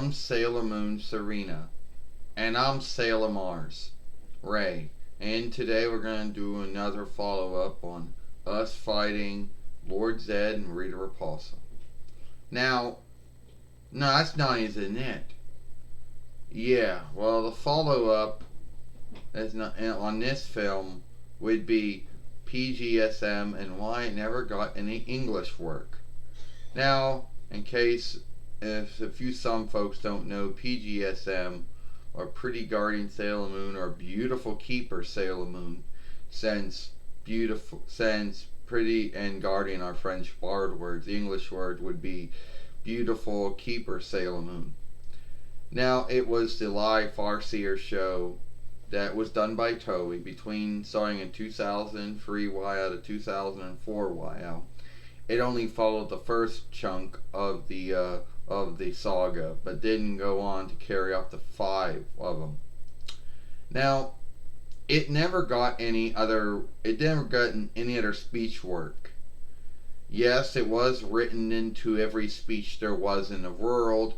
I'm Sailor Moon Serena. And I'm Sailor Mars Ray. And today we're going to do another follow up on us fighting Lord Zed and Rita Repulsa. Now, no, that's not even it. Yeah, well, the follow up on this film would be Pgsm and why it never got any English work. Now, in case if some folks don't know, Pgsm or Pretty Guardian Sailor Moon or Beautiful Keeper Sailor Moon, since Pretty and Guardian are French borrowed words, the English word would be Beautiful Keeper Sailor Moon. Now, it was the live FARSEER show that was done by TOEI starting in 2003 YL to 2004 YL. It only followed the first chunk of the saga, but didn't go on to carry out the 5 of them. Now, it never got any other speech work. Yes, it was written into every speech there was in the world,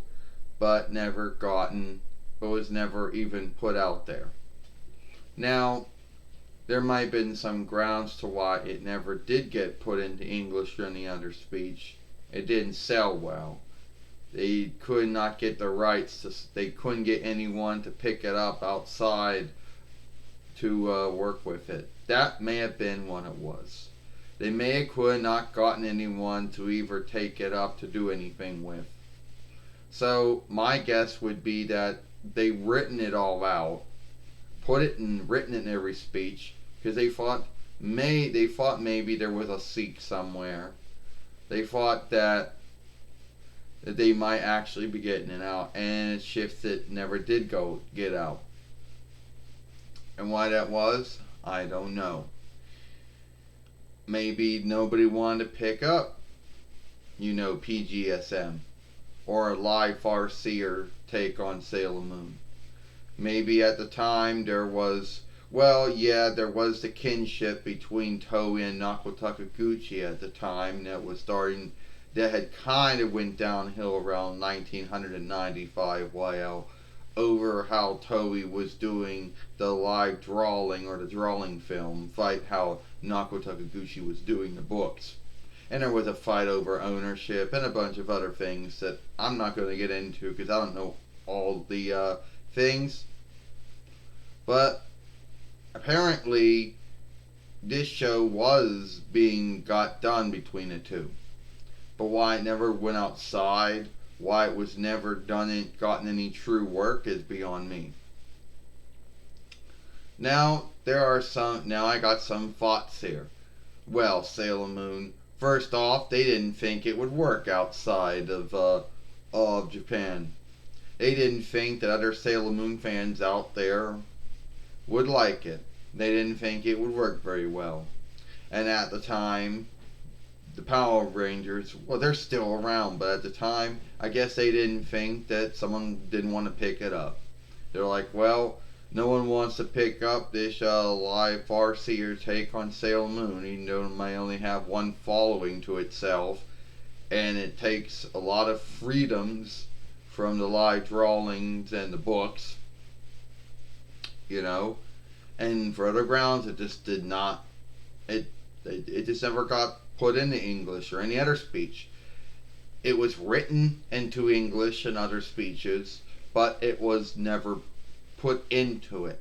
but was never even put out there. Now, there might have been some grounds to why it never did get put into English or any other speech. It didn't sell well. They could not get the rights they couldn't get anyone to pick it up outside to work with it. That may have been what it was. They may have not gotten anyone to either take it up to do anything with. So my guess would be that they written it all out, written it in every speech, because they thought maybe there was a seek somewhere. They thought that they might actually be getting it out, and it shifted, never did get out. And why that was, I don't know. Maybe nobody wanted to pick up, Pgsm, or a live FARSEER take on Sailor Moon. Maybe at the time there was the kinship between TOEI and NAOKO TAKEUCHI at the time that had kind of went downhill around 1995 YL over how TOEI was doing the live drawing or the drawing film fight, how NAOKO TAKEUCHI was doing the books. And there was a fight over ownership and a bunch of other things that I'm not going to get into because I don't know all the things. But apparently this show was got done between the two. But why it never went outside, why it was never gotten any true work is beyond me. Now I got some thoughts here. Well, Sailor Moon, first off, they didn't think it would work outside of Japan. They didn't think that other Sailor Moon fans out there would like it. They didn't think it would work very well. And at the time, the Power Rangers, well, they're still around, but at the time, I guess they didn't think that someone didn't want to pick it up. They're like, well, no one wants to pick up this live FARSEER take on Sailor Moon, even though it may only have one following to itself, and it takes a lot of freedoms from the live drawings and the books, and for other grounds it just did not, it just never got put into English or any other speech. It was written into English and other speeches, but it was never put into it.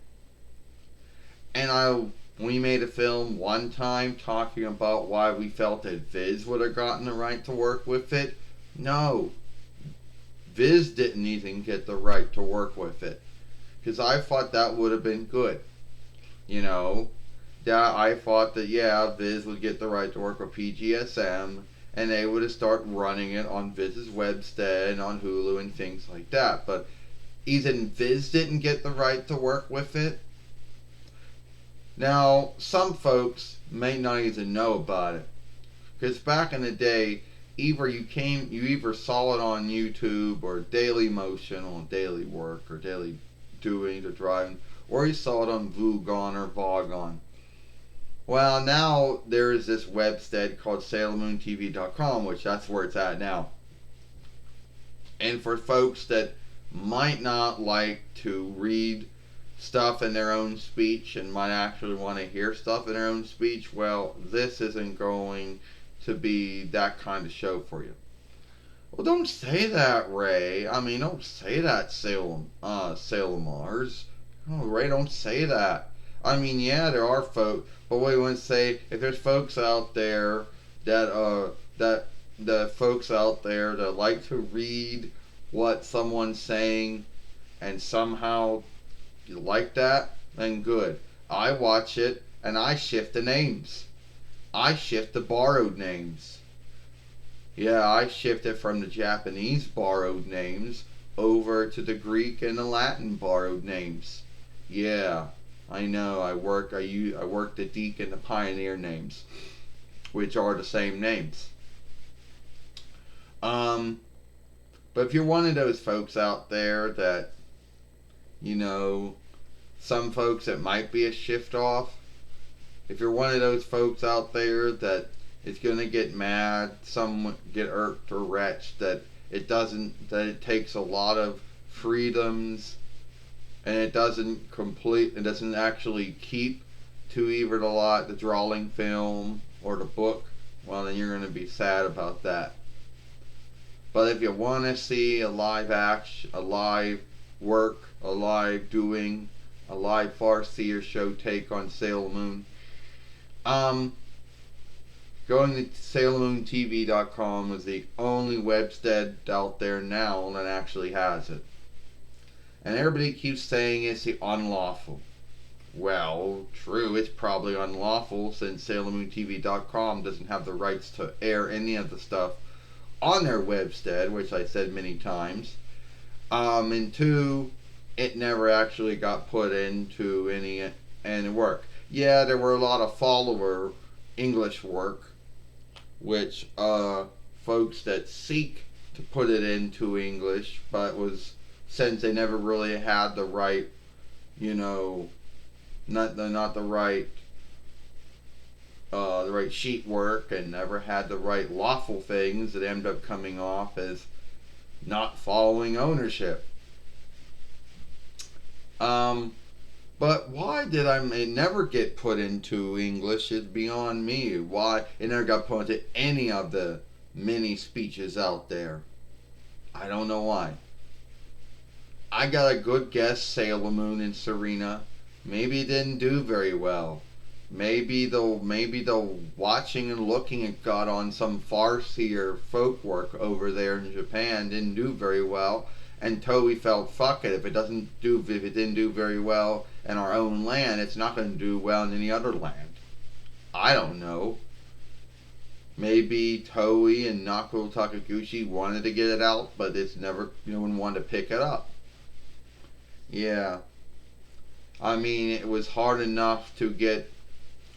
And we made a film one time talking about why we felt that Viz would have gotten the right to work with it. No, Viz didn't even get the right to work with it, because I thought that would have been good. I thought that Viz would get the right to work with Pgsm, and they would have started running it on Viz's webstead and on Hulu and things like that. But even Viz didn't get the right to work with it. Now, some folks may not even know about it, because back in the day, you either saw it on YouTube or Daily Motion on Daily Work or Daily Doing or Driving, or you saw it on Vugon or Vogon. Well, now there is this webstead called SailorMoonTV.com, which that's where it's at now. And for folks that might not like to read stuff in their own speech and might actually want to hear stuff in their own speech, well, this isn't going to be that kind of show for you. Well, don't say that, Ray. I mean, don't say that, Mars. Oh, Ray, don't say that. I mean, yeah, there are folks, but what you want to say, if there's folks out there that the folks out there that like to read what someone's saying and somehow you like that, then good. I watch it and I shift the names. I shift the borrowed names. Yeah, I shifted from the Japanese borrowed names over to the Greek and the Latin borrowed names. Yeah, I know. I work the Deacon and the Pioneer names, which are the same names. But if you're one of those folks out there that, some folks it might be a shift off. If you're one of those folks out there that is going to get mad, some get irked or wretched that it takes a lot of freedoms and it doesn't actually keep to either the drawing film or the book, well, then you're going to be sad about that. But if you want to see a live action, a live work, a live doing, a live Farseer show take on Sailor Moon, going to SailorMoonTV.com is the only website out there now that actually has it. And everybody keeps saying it's the unlawful. Well, true, it's probably unlawful since SailorMoonTV.com doesn't have the rights to air any of the stuff on their website, which I said many times. And two, it never actually got put into any work. Yeah, there were a lot of follower English work, which folks that seek to put it into English, but since they never really had the right, not the right sheet work and never had the right lawful things, that ended up coming off as not following ownership. But why did it never get put into English is beyond me. Why it never got put into any of the many speeches out there. I don't know why. I got a good guess, Sailor Moon and Serena. Maybe it didn't do very well. Maybe the watching and looking it got on some Farseer folk work over there in Japan didn't do very well. And Toei felt, fuck it, if it didn't do very well in our own land, it's not going to do well in any other land. I don't know. Maybe Toei and NAOKO TAKEUCHI wanted to get it out, but no one wanted to pick it up. Yeah. I mean, it was hard enough to get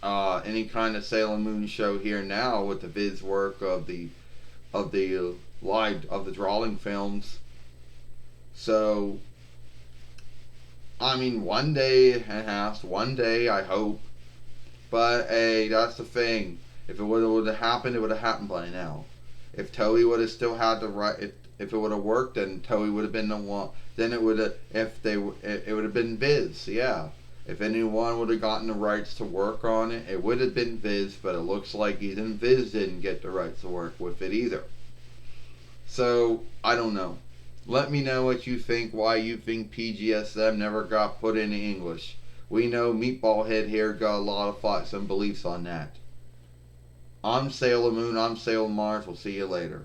any kind of Sailor Moon show here now with the viz work of the drawing films. So, I mean, one day I hope. But hey, that's the thing. If it would have happened, it would have happened by now. If Toei would have still had the right, if it would have worked, then Toei would have been the one. Then it would have, it would have been Viz. Yeah. If anyone would have gotten the rights to work on it, it would have been Viz. But it looks like even Viz didn't get the rights to work with it either. So I don't know. Let me know what you think, why you think Pgsm never got put into English. We know Meatball Head here got a lot of thoughts and beliefs on that. I'm Sailor Moon, I'm Sailor Mars, we'll see you later.